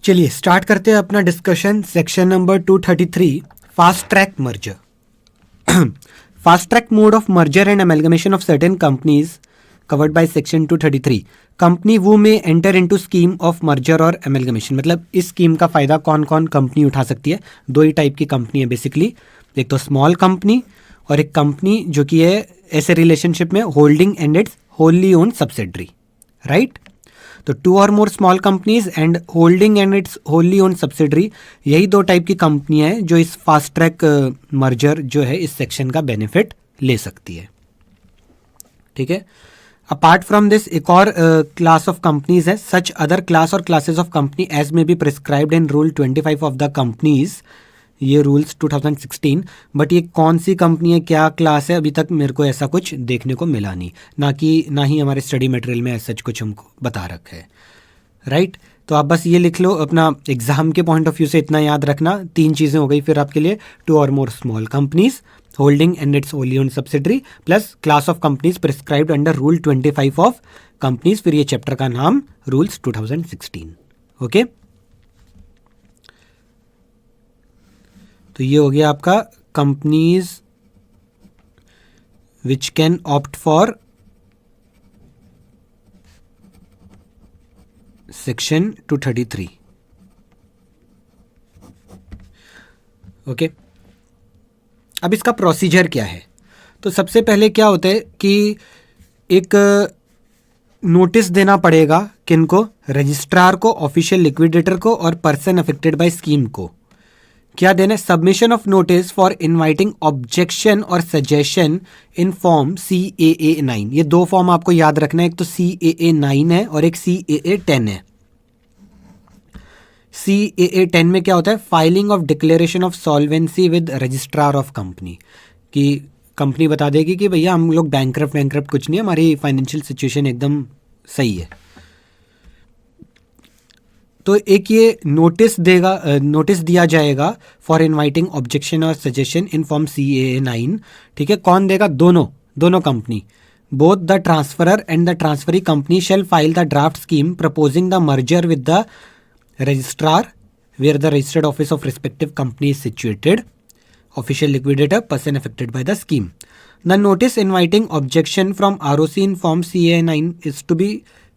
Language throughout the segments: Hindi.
चलिए स्टार्ट करते हैं अपना discussion. Section number 233, fast track merger. Fast track mode of merger and amalgamation of certain companies covered by section 233। Company वो में enter into scheme of merger और अमेलगमेशन, मतलब इस स्कीम का फायदा कौन कौन कंपनी उठा सकती है। दो ही टाइप की कंपनी है बेसिकली, एक तो स्मॉल कंपनी और एक कंपनी जो कि है ऐसे रिलेशनशिप में holding and its wholly owned subsidiary, right. तो टू और more small companies and holding and its wholly owned subsidiary, यही दो टाइप की कंपनियां हैं जो इस फास्ट ट्रैक मर्जर जो है इस सेक्शन का बेनिफिट ले सकती है, ठीक है। अपार्ट फ्रॉम दिस एक और क्लास ऑफ कंपनीज है, सच अदर क्लास और क्लासेस ऑफ कंपनी एज में be prescribed in rule 25 of the companies, ये रूल्स 2016। बट ये कौन सी कंपनी है, क्या क्लास है, अभी तक मेरे को ऐसा कुछ देखने को मिला नहीं, ना ही हमारे स्टडी मटेरियल में ऐसा कुछ हमको बता रखा है, राइट। तो आप बस ये लिख लो, अपना एग्जाम के पॉइंट ऑफ व्यू से इतना याद रखना। तीन चीज़ें हो गई फिर आपके लिए, टू और more small companies, holding and its wholly owned subsidiary, plus class of companies prescribed under rule 25 of companies, फिर ये चैप्टर का नाम रूल्स 2016, ओके। तो ये हो गया आपका companies which can opt for section 233, okay. अब इसका प्रोसीजर क्या है, तो सबसे पहले क्या होता है कि एक नोटिस देना पड़ेगा, किनको, रजिस्ट्रार को, ऑफिशियल लिक्विडेटर को और पर्सन अफेक्टेड बाय स्कीम को। क्या देना है, submission of notice for inviting objection और सजेशन इन फॉर्म CAA 9। ये दो फॉर्म आपको याद रखना है, एक तो CAA 9 है और एक CAA 10 है। CAA 10 में क्या होता है, filing of declaration of solvency with registrar of company, कि कंपनी बता देगी कि भैया हम लोग बैंकरप्ट कुछ नहीं है, हमारी फाइनेंशियल सिचुएशन एकदम सही है। तो एक ये नोटिस दिया जाएगा फॉर इनवाइटिंग ऑब्जेक्शन और सजेशन इन फॉर्म CAA 9, ठीक है। कौन देगा, दोनों company, both the transferor and the transferee company shall file the draft scheme proposing the merger with the registrar where the registered office of respective company is situated, official liquidator, person affected by the scheme. The notice inviting objection from ROC in form CAA 9 is to be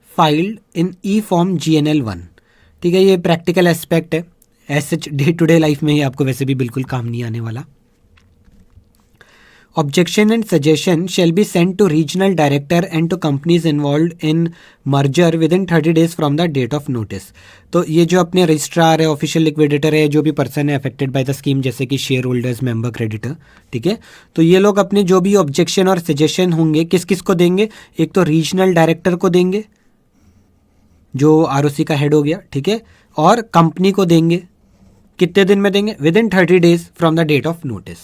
filed in e form GNL 1, ठीक है। ये प्रैक्टिकल एस्पेक्ट है, ऐसे डे टू डे लाइफ में ही आपको वैसे भी बिल्कुल काम नहीं आने वाला। Objection and suggestion shall be send to regional director and to companies involved in merger within 30 days from the date of notice. तो ये जो अपने रजिस्ट्रार है, ऑफिशियल लिक्विडेटर है, जो भी पर्सन है अफेक्टेड बाय द स्कीम, जैसे कि शेयर होल्डर्स, मेंबर, क्रेडिटर, ठीक है। तो ये लोग अपने जो भी ऑब्जेक्शन और सजेशन होंगे किस किस को देंगे, एक तो रीजनल डायरेक्टर को देंगे जो ROC का हेड हो गया, ठीक है, और कंपनी को देंगे। कितने दिन में देंगे, within 30 days from the date of notice.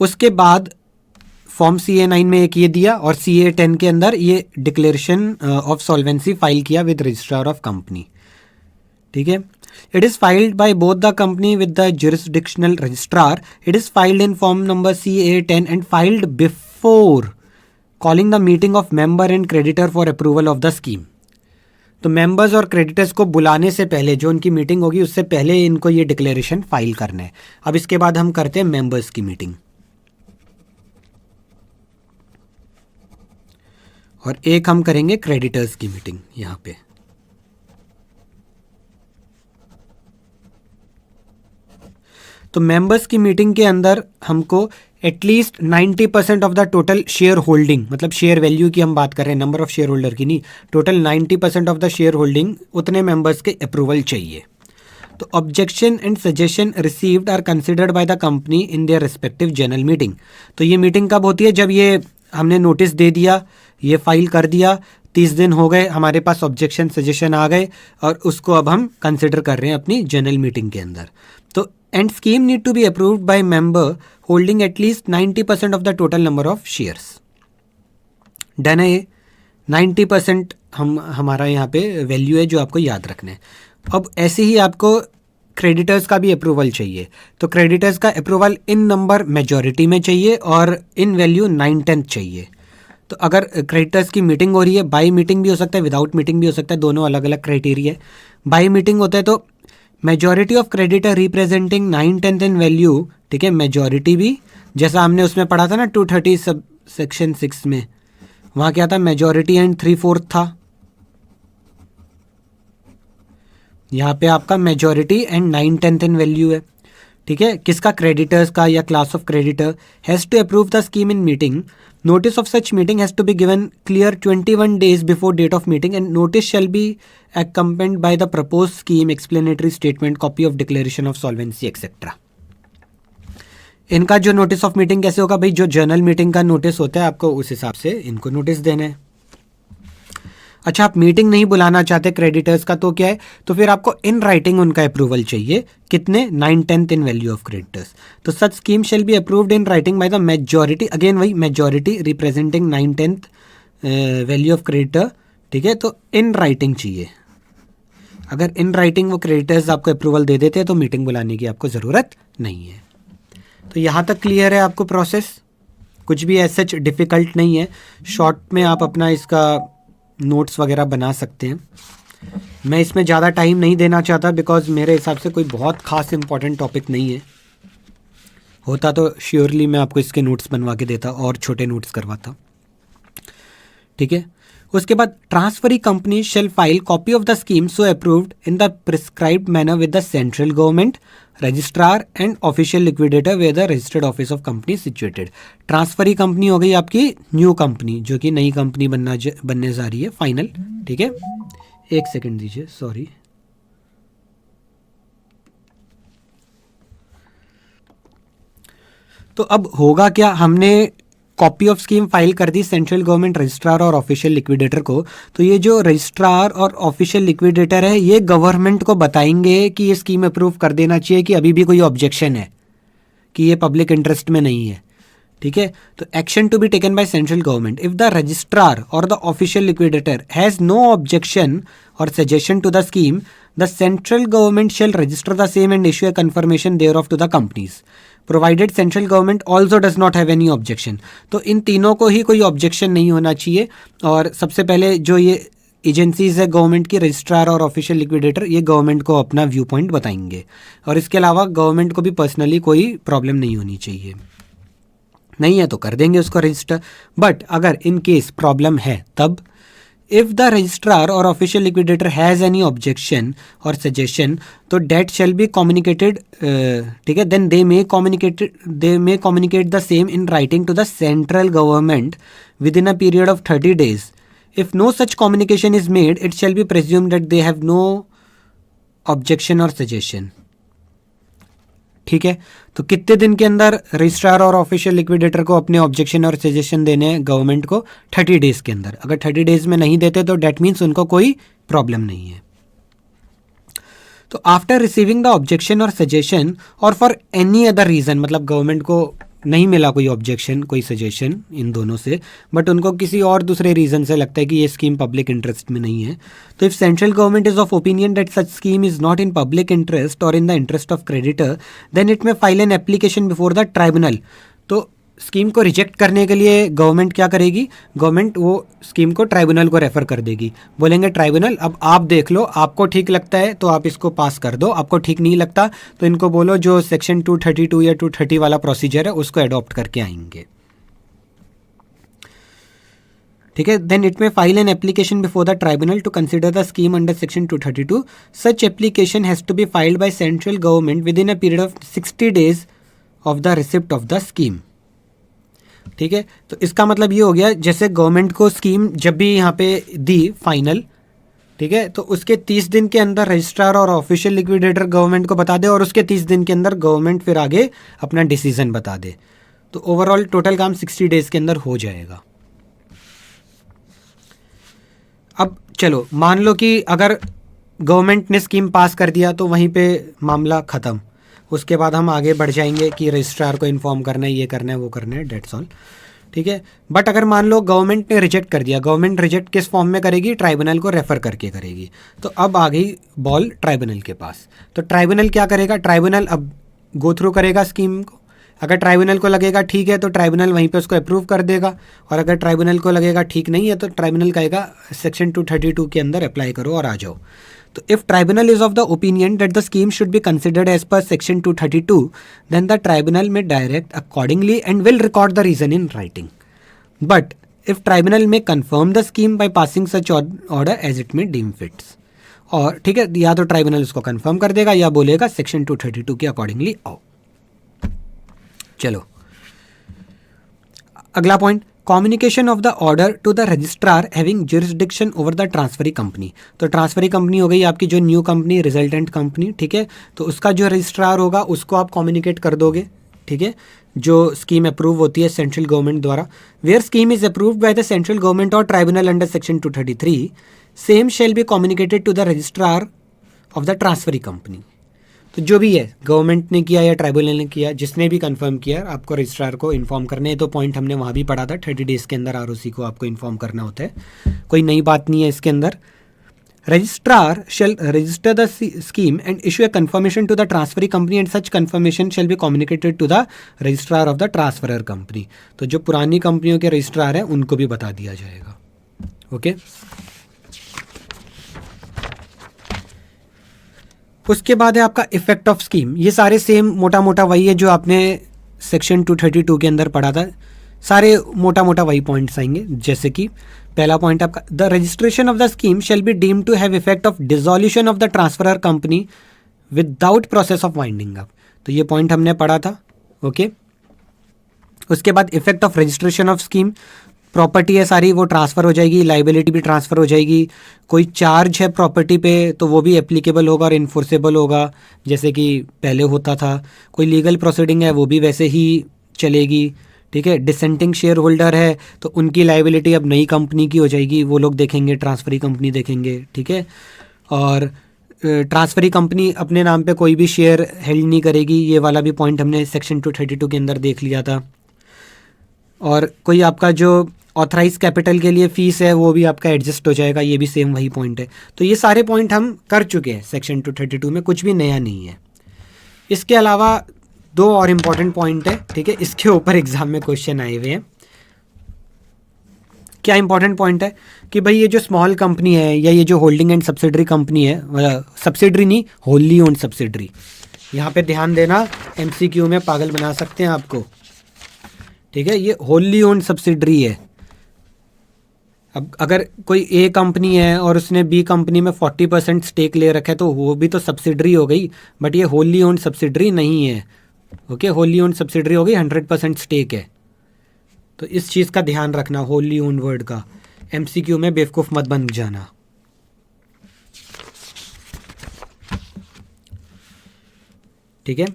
उसके बाद फॉर्म CAA 9 में एक ये दिया और CAA 10 के अंदर ये डिक्लेरेशन ऑफ सॉल्वेंसी फाइल किया विद रजिस्ट्रार ऑफ कंपनी, ठीक है। It is filed by both the company with the jurisdictional registrar. It is filed in form number CAA 10 and filed before calling the meeting of member and creditor for approval of the scheme. तो मेंबर्स और क्रेडिटर्स को बुलाने से पहले, जो उनकी मीटिंग होगी उससे पहले इनको ये डिक्लेरेशन फाइल करना है। अब इसके बाद हम करते हैं मेंबर्स की मीटिंग, और एक हम करेंगे क्रेडिटर्स की मीटिंग यहाँ पे। तो मेंबर्स की मीटिंग के अंदर हमको at least 90% of the total share holding, मतलब शेयर वैल्यू की हम बात कर रहे हैं, नंबर ऑफ शेयर होल्डर की नहीं, टोटल 90% ऑफ द शेयर होल्डिंग, उतने मेंबर्स के अप्रूवल चाहिए। तो objection and suggestion received are considered by the company in their respective general meeting. तो ये मीटिंग कब होती है, जब ये हमने नोटिस दे दिया, ये फाइल कर दिया, 30 दिन हो गए, हमारे पास ऑब्जेक्शन सजेशन आ गए और उसको अब हम कंसिडर कर रहे हैं अपनी जनरल मीटिंग के अंदर। तो and scheme need to be approved by member holding at least 90% of the total number of shares. Done है ये, 90% हमारा यहाँ पे वैल्यू है जो आपको याद रखना है। अब ऐसे ही आपको क्रेडिटर्स का भी अप्रूवल चाहिए। तो क्रेडिटर्स का अप्रूवल इन नंबर मेजॉरिटी में चाहिए और इन वैल्यू 9/10 चाहिए। तो अगर क्रेडिटर्स की मीटिंग हो रही है, बाई मीटिंग भी हो सकता है, विदाउट मीटिंग भी हो सकता है, दोनों अलग अलग क्राइटेरिया है। बाई मीटिंग होता है तो majority of creditor representing 9/10 in value, ठीक है, मेजॉरिटी भी जैसा हमने उसमें पढ़ा था ना 230 सब सेक्शन 6 में, वहाँ क्या था, मेजॉरिटी एंड 3/4 था। यहाँ पे आपका मेजॉरिटी एंड 9/10 इन वैल्यू है, ठीक है, किसका, क्रेडिटर्स का या class of creditor. Has to approve the scheme in meeting, notice of such meeting has to be given clear 21 days before date of meeting and notice shall be accompanied by the proposed scheme, explanatory statement, copy of declaration of solvency etc. इनका जो नोटिस ऑफ मीटिंग कैसे होगा भाई, जो जर्नल मीटिंग का नोटिस होता है आपको उस हिसाब से इनको नोटिस देना है। अच्छा, आप मीटिंग नहीं बुलाना चाहते क्रेडिटर्स का तो क्या है, तो फिर आपको इन राइटिंग उनका अप्रूवल चाहिए, कितने, 9/10 इन वैल्यू ऑफ क्रेडिटर्स। तो such scheme shall be approved in writing by the majority, again वही majority representing 9/10 value of creditor, ठीक है, तो इन राइटिंग चाहिए। अगर इन राइटिंग वो क्रेडिटर्स आपको अप्रूवल दे देते हैं तो मीटिंग बुलाने की आपको ज़रूरत नहीं है। तो यहाँ तक क्लियर है आपको प्रोसेस, कुछ भी ऐसा डिफ़िकल्ट नहीं है। शॉर्ट में आप अपना इसका नोट्स वगैरह बना सकते हैं। मैं इसमें ज़्यादा टाइम नहीं देना चाहता बिकॉज मेरे हिसाब से कोई बहुत खास इंपॉर्टेंट टॉपिक नहीं है। होता तो श्योरली मैं आपको इसके नोट्स बनवा के देता और छोटे नोट्स करवाता, ठीक है। उसके बाद transferee company shall file copy of the scheme so approved in the prescribed manner with the central government registrar and official liquidator where the registered office of company situated. Transferee company हो गई आपकी न्यू कंपनी, जो कि नई कंपनी बनने जा रही है फाइनल, ठीक है। एक सेकंड दीजिए, सॉरी। तो अब होगा क्या, हमने कॉपी ऑफ स्कीम फाइल कर दी सेंट्रल गवर्नमेंट रजिस्ट्रार और ऑफिशियल लिक्विडेटर को। तो ये जो रजिस्ट्रार और ऑफिशियल लिक्विडेटर है ये गवर्नमेंट को बताएंगे कि ये स्कीम अप्रूव कर देना चाहिए कि अभी भी कोई ऑब्जेक्शन है, कि ये पब्लिक इंटरेस्ट में नहीं है, ठीक है। तो action to be taken by central government if the registrar और the official liquidator has no objection और suggestion to the scheme, the central government shall register the same and issue a confirmation thereof to the companies provided central government also does not have any objection. तो इन तीनों को ही कोई ऑब्जेक्शन नहीं होना चाहिए। और सबसे पहले जो ये एजेंसीज है गवर्नमेंट की, रजिस्ट्रार और ऑफिशियल लिक्विडेटर, ये गवर्नमेंट को अपना व्यू पॉइंट बताएंगे। और इसके अलावा गवर्नमेंट को भी पर्सनली कोई प्रॉब्लम नहीं होनी चाहिए, नहीं है तो कर देंगे उसको रजिस्टर। बट अगर इन केस प्रॉब्लम है तब इफ द रजिस्ट्रार और official liquidator has any objection और सजेशन तो डेट शेल बी कम्युनिकेटेड, ठीक है, then they may communicate the same in writing to the central government within a period of 30 days। If no such communication is made it shall be presume that they have no objection और सजेशन, ठीक है। तो कितने दिन के अंदर रजिस्ट्रार और ऑफिशियल लिक्विडेटर को अपने ऑब्जेक्शन और सजेशन देने हैं गवर्नमेंट को, 30 days के अंदर। अगर 30 days में नहीं देते तो डेट मीन्स उनको कोई प्रॉब्लम नहीं है। तो आफ्टर रिसीविंग द ऑब्जेक्शन और सजेशन और फॉर एनी अदर रीज़न, मतलब गवर्नमेंट को नहीं मिला कोई ऑब्जेक्शन कोई सजेशन इन दोनों से, बट उनको किसी और दूसरे रीज़न से लगता है कि ये स्कीम पब्लिक इंटरेस्ट में नहीं है, तो if central government is of opinion that such scheme is not in public interest और in the interest of creditor then it may file an application before the tribunal. तो स्कीम को रिजेक्ट करने के लिए गवर्नमेंट क्या करेगी, गवर्नमेंट वो स्कीम को ट्राइब्यूनल को रेफर कर देगी। बोलेंगे ट्राइब्यूनल अब आप देख लो, आपको ठीक लगता है तो आप इसको पास कर दो, आपको ठीक नहीं लगता तो इनको बोलो जो सेक्शन 232 या 230 वाला प्रोसीजर है उसको अडॉप्ट करके आएंगे, ठीक है। Then it may file an application before the tribunal to consider the scheme under section 232। Such application has to be filed by central government within a period of 60 days of the receipt of the scheme, ठीक है। तो इसका मतलब ये हो गया जैसे गवर्नमेंट को स्कीम जब भी यहाँ पे दी फाइनल, ठीक है, तो उसके 30 दिन के अंदर रजिस्ट्रार और ऑफिशियल लिक्विडेटर गवर्नमेंट को बता दे और उसके 30 दिन के अंदर गवर्नमेंट फिर आगे अपना डिसीजन बता दे, तो ओवरऑल टोटल काम 60 days के अंदर हो जाएगा। अब चलो मान लो कि अगर गवर्नमेंट ने स्कीम पास कर दिया तो वहीं पे मामला ख़त्म, उसके बाद हम आगे बढ़ जाएंगे कि रजिस्ट्रार को इन्फॉर्म करना है, ये करना है, वो करना है, डेट्स ऑल, ठीक है। बट अगर मान लो गवर्नमेंट ने रिजेक्ट कर दिया, गवर्नमेंट रिजेक्ट किस फॉर्म में करेगी, ट्राइब्यूनल को रेफर करके करेगी। तो अब आ गई बॉल ट्राइब्यूनल के पास। तो ट्राइब्यूनल क्या करेगा, ट्राइब्यूनल अब गो थ्रू करेगा स्कीम को, अगर ट्राइब्यूनल को लगेगा ठीक है तो ट्राइब्यूनल वहीं पे उसको अप्रूव कर देगा, और अगर ट्राइब्यूनल को लगेगा ठीक नहीं है तो ट्राइब्यूनल कहेगा सेक्शन 232 के अंदर अप्लाई करो और आ जाओ। तो if tribunal is of the opinion that the scheme should be considered as per section 232 then the tribunal may direct accordingly and will record the reason in writing, but if tribunal may confirm the scheme by passing such order as it may deem fits. और ठीक है, या तो ट्राइब्यूनल उसको कंफर्म कर देगा या बोलेगा सेक्शन 232 के अकॉर्डिंगली आओ। चलो अगला point, communication of the order to the registrar having jurisdiction over the transferee company. तो ट्रांसफरी कंपनी हो गई आपकी जो न्यू कंपनी, रिजल्टेंट कंपनी, ठीक है। तो उसका जो रजिस्ट्रार होगा उसको आप कम्युनिकेट कर दोगे, ठीक है, जो स्कीम अप्रूव होती है सेंट्रल गवर्नमेंट द्वारा। Where scheme is approved by the central government और tribunal under section 233 same shall be communicated to the registrar of the transferee company. तो जो भी है, गवर्नमेंट ने किया या ट्राइब्यूनल ने किया, जिसने भी कंफर्म किया, आपको रजिस्ट्रार को इन्फॉर्म करने है। तो पॉइंट हमने वहाँ भी पढ़ा था, 30 डेज़ के अंदर आरओसी को आपको इन्फॉर्म करना होता है, कोई नई बात नहीं है इसके अंदर। Registrar shall register the scheme and issue a confirmation to the transferee company and such confirmation shall be communicated to the registrar of the transferor company. तो जो पुरानी कंपनियों के रजिस्ट्रार हैं उनको भी बता दिया जाएगा। ओके, उसके बाद है आपका इफेक्ट ऑफ स्कीम। ये सारे सेम मोटा मोटा वही है जो आपने सेक्शन 232 के अंदर पढ़ा था, सारे मोटा मोटा वही पॉइंट्स आएंगे। जैसे कि पहला पॉइंट आपका, the registration of the scheme shall be deemed to have effect of dissolution of the transferor company without process of winding up. तो ये पॉइंट हमने पढ़ा था। ओके, उसके बाद effect of registration of scheme, property है सारी वो ट्रांसफ़र हो जाएगी, लाइबिलिटी भी ट्रांसफ़र हो जाएगी, कोई चार्ज है प्रॉपर्टी पे तो वो भी एप्लीकेबल होगा और इन्फोर्सेबल होगा जैसे कि पहले होता था, कोई लीगल प्रोसीडिंग है वो भी वैसे ही चलेगी, ठीक है। डिसेंटिंग शेयर होल्डर है तो उनकी लाइबिलिटी अब नई कंपनी की हो जाएगी, वो लोग देखेंगे, ट्रांसफरी कंपनी देखेंगे, ठीक है। और ट्रांसफरी कंपनी अपने नाम पे कोई भी शेयर हेल्ड नहीं करेगी, ये वाला भी पॉइंट हमने सेक्शन 232 के अंदर देख लिया था। और कोई आपका जो ऑथराइज कैपिटल के लिए फ़ीस है वो भी आपका एडजस्ट हो जाएगा, ये भी सेम वही पॉइंट है। तो ये सारे पॉइंट हम कर चुके हैं सेक्शन 232 में, कुछ भी नया नहीं है। इसके अलावा दो और इम्पॉर्टेंट पॉइंट है, ठीक है, इसके ऊपर एग्जाम में क्वेश्चन आए हुए हैं। क्या इंपॉर्टेंट पॉइंट है कि भाई ये जो स्मॉल कंपनी है या ये जो होल्डिंग एंड सब्सिडरी कंपनी है, सब्सिडरी नहीं, होल्ली ओन्ड सब्सिडरी, यहाँ पे ध्यान देना, एमसीक्यू में पागल बना सकते हैं आपको, ठीक है। ये होल्ली ओन्ड सब्सिडरी है। अब अगर कोई ए कंपनी है और उसने बी कंपनी में 40% स्टेक ले रखा है तो वो भी तो सब्सिडरी हो गई, बट ये होली ओन्ड सब्सिडरी नहीं है। ओके, होली ओन्ड सब्सिडरी हो गई, 100% स्टेक है। तो इस चीज़ का ध्यान रखना, होली ओन्ड वर्ड का, एमसीक्यू में बेवकूफ़ मत बन जाना। ठीक है,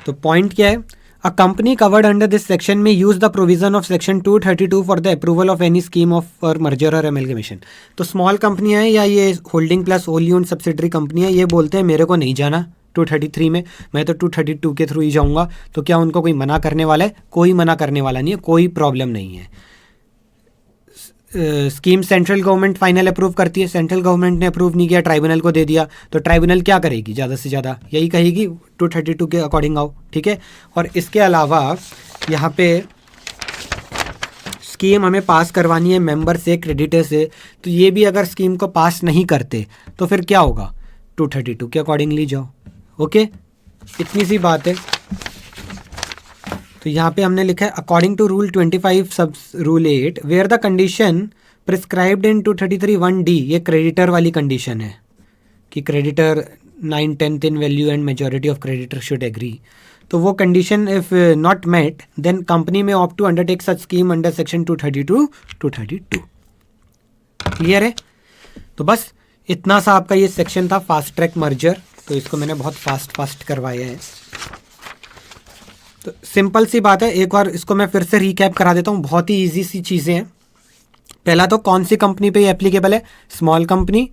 तो पॉइंट क्या है, A company covered under this section may use the provision of section 232 for the approval of any scheme of or merger or amalgamation। तो स्मॉल कंपनी है या ये holding plus Holi owned subsidiary company है, ये बोलते हैं मेरे को नहीं जाना 233 में, मैं तो 232 के थ्रू ही जाऊंगा। तो क्या उनको कोई मना करने वाला है? कोई मना करने वाला नहीं है, कोई प्रॉब्लम नहीं है। Scheme central government final approve करती है, सेंट्रल गवर्नमेंट ने अप्रूव नहीं किया, ट्राइब्यूनल को दे दिया, तो ट्राइब्यूनल क्या करेगी? ज़्यादा से ज़्यादा यही कहेगी 232 के अकॉर्डिंग आओ, ठीक है। और इसके अलावा यहाँ पे स्कीम हमें पास करवानी है मेंबर से, क्रेडिटर से, तो ये भी अगर स्कीम को पास नहीं करते तो फिर क्या होगा? 232 के अकॉर्डिंगली जाओ। ओके, इतनी सी बात है। तो यहाँ पे हमने लिखा है according to rule 25 sub rule 8 where the condition prescribed in 233(1)(d, ये क्रेडिटर वाली कंडीशन है कि creditor 9/10 in value and majority of creditor should agree. तो वो condition if not met then company may opt to undertake such scheme under section 232। Clear है? तो बस इतना सा आपका ये सेक्शन था फास्ट ट्रैक मर्जर। तो इसको मैंने बहुत फास्ट करवाया है। तो सिंपल सी बात है, एक बार इसको मैं फिर से रिकैप करा देता हूँ, बहुत ही इजी सी चीज़ें हैं। पहला तो कौन सी कंपनी पे ये एप्लीकेबल है? स्मॉल कंपनी,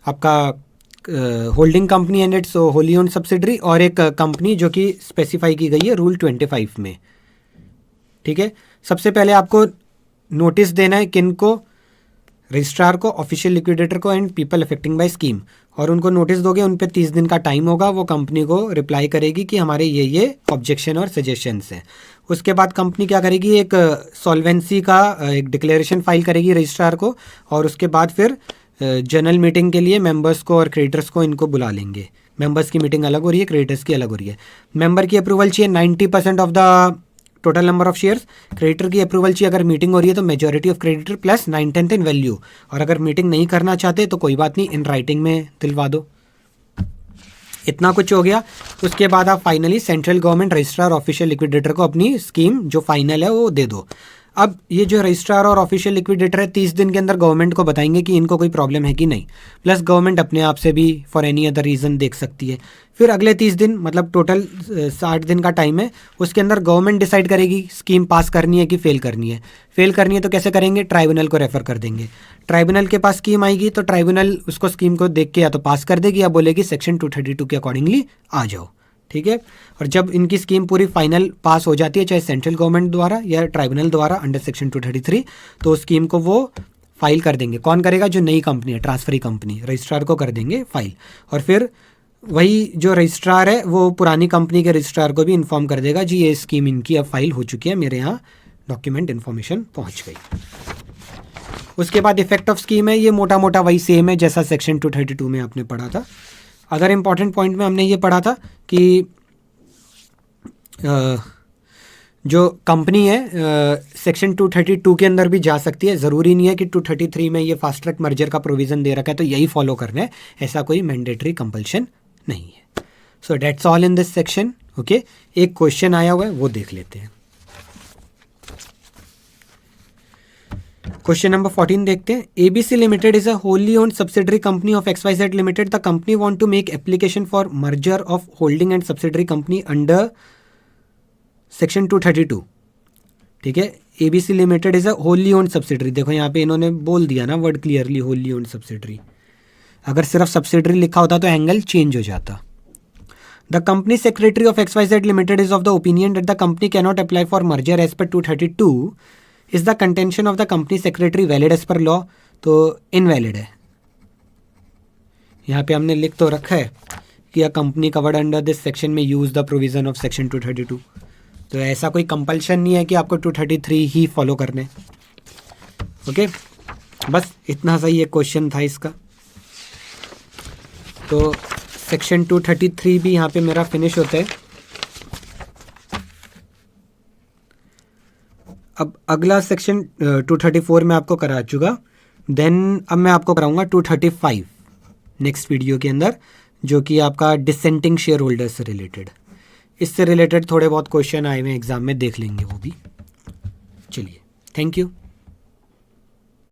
आपका holding company and its wholly owned subsidiary, और एक कंपनी जो कि स्पेसिफाई की गई है रूल 25 में, ठीक है। सबसे पहले आपको नोटिस देना है किनको? रजिस्ट्रार को, ऑफिशियल लिक्विडेटर को and people affecting by scheme, और उनको नोटिस दोगे, उन पे 30 दिन का टाइम होगा, वो कंपनी को रिप्लाई करेगी कि हमारे ये ऑब्जेक्शन और सजेशंस हैं। उसके बाद कंपनी क्या करेगी, एक सॉल्वेंसी का एक डिक्लेरेशन फाइल करेगी रजिस्ट्रार को, और उसके बाद फिर जनरल मीटिंग के लिए मेंबर्स को और क्रेडिटर्स को इनको बुला लेंगे। मेंबर्स की मीटिंग अलग हो रही है, क्रेडिटर्स की अलग हो रही है। मेंबर की अप्रूवल चाहिए 90% of the total number of shares. Creditor की अप्रूवल चाहिए, अगर मीटिंग हो रही है तो majority of creditor plus 9/10 in value, और अगर मीटिंग नहीं करना चाहते तो कोई बात नहीं, इन राइटिंग में दिलवा दो। इतना कुछ हो गया। उसके बाद आप finally central government registrar official liquidator को अपनी स्कीम जो फाइनल है वो दे दो। अब ये जो रजिस्ट्रार और ऑफिशियल लिक्विडेटर है 30 दिन के अंदर गवर्नमेंट को बताएंगे कि इनको कोई प्रॉब्लम है कि नहीं, प्लस गवर्नमेंट अपने आप से भी फॉर एनी अदर रीज़न देख सकती है। फिर अगले 30 दिन मतलब टोटल 60 दिन का टाइम है, उसके अंदर गवर्नमेंट डिसाइड करेगी स्कीम पास करनी है कि फेल करनी है। फेल करनी है तो कैसे करेंगे, ट्राइब्यूनल को रेफर कर देंगे। ट्राइब्यूनल के पास स्कीम आएगी तो ट्राइब्यूनल उसको स्कीम को देख के या तो पास कर देगी या बोलेगी सेक्शन 232 के अकॉर्डिंगली आ जाओ, ठीक है। और जब इनकी स्कीम पूरी फाइनल पास हो जाती है, चाहे सेंट्रल गवर्नमेंट द्वारा या ट्राइब्यूनल द्वारा अंडर सेक्शन 233, तो उस स्कीम को वो फाइल कर देंगे। कौन करेगा, जो नई कंपनी है, ट्रांसफरी कंपनी, रजिस्ट्रार को कर देंगे फाइल। और फिर वही जो रजिस्ट्रार है वो पुरानी कंपनी के रजिस्ट्रार को भी इन्फॉर्म कर देगा, जी ये स्कीम इनकी अब फाइल हो चुकी है, मेरे यहाँ डॉक्यूमेंट इन्फॉर्मेशन पहुँच गई। उसके बाद इफेक्ट ऑफ स्कीम है, ये मोटा मोटा वही सेम है जैसा सेक्शन 232 में आपने पढ़ा था। अगर इम्पॉर्टेंट पॉइंट में हमने ये पढ़ा था कि जो कंपनी है सेक्शन 232 के अंदर भी जा सकती है, ज़रूरी नहीं है कि 233 में ये फास्ट ट्रैक मर्जर का प्रोविज़न दे रखा है तो यही फॉलो करना है, ऐसा कोई मैंडेटरी कंपल्शन नहीं है। So that's all in this section. Okay, एक क्वेश्चन आया हुआ है वो देख लेते हैं। क्वेश्चन नंबर 14 देखते हैं। ABC limited is a wholly owned subsidiary company of XYZ limited. The company want to make application for merger of holding and subsidiary company under section 232, ठीक है। ABC limited is a wholly owned subsidiary, देखो यहाँ पे इन्होंने बोल दिया ना word clearly, wholly owned subsidiary. अगर सिर्फ सब्सिडरी लिखा होता तो एंगल चेंज हो जाता। The company secretary of XYZ limited is of the opinion that the company can not apply for merger as per 232। Is the contention of the company secretary valid as per law, तो इनवैलिड है। यहाँ पे हमने लिख तो रखा है कि a company covered under this section may use the provision of section 232, तो ऐसा कोई कंपल्शन नहीं है कि आपको 233 ही फॉलो करने। ओके, बस इतना सा ही एक क्वेश्चन था इसका। तो सेक्शन 233 भी यहाँ पे मेरा फिनिश होता है। अब अगला सेक्शन 234 में आपको करा चुका, देन अब मैं आपको कराऊंगा 235 नेक्स्ट वीडियो के अंदर, जो कि आपका डिसेंटिंग शेयर होल्डर से रिलेटेड, इससे रिलेटेड थोड़े बहुत क्वेश्चन आए हुए एग्जाम में, देख लेंगे वो भी। चलिए, थैंक यू।